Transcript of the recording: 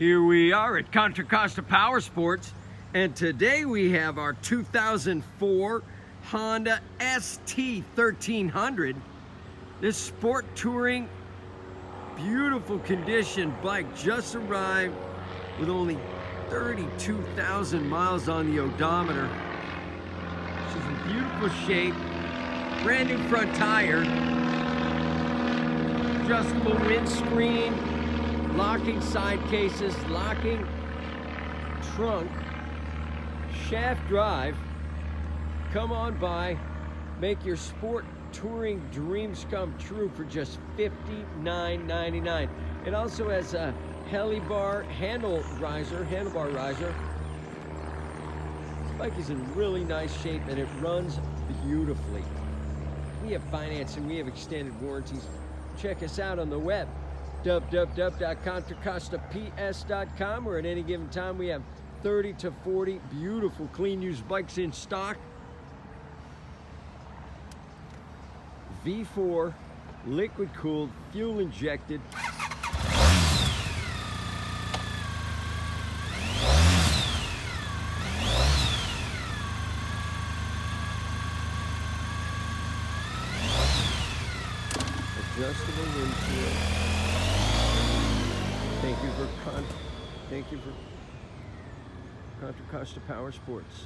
Here we are at Contra Costa Powersports, and today we have our 2004 Honda ST1300. This sport touring, beautiful condition bike just arrived with only 32,000 miles on the odometer. She's in beautiful shape, brand new front tire, adjustable windscreen, locking side cases, locking trunk, shaft drive. Come on by, make your sport touring dreams come true for just $59.99. It also has a helibar handlebar riser. This bike is in really nice shape and it runs beautifully. We have financing, we have extended warranties. Check us out on the web, www.contracostaps.com, where at any given time we have 30 to 40 beautiful clean used bikes in stock. V4, liquid cooled, fuel injected. Adjustable windshield. Thank you for Contra Costa Powersports.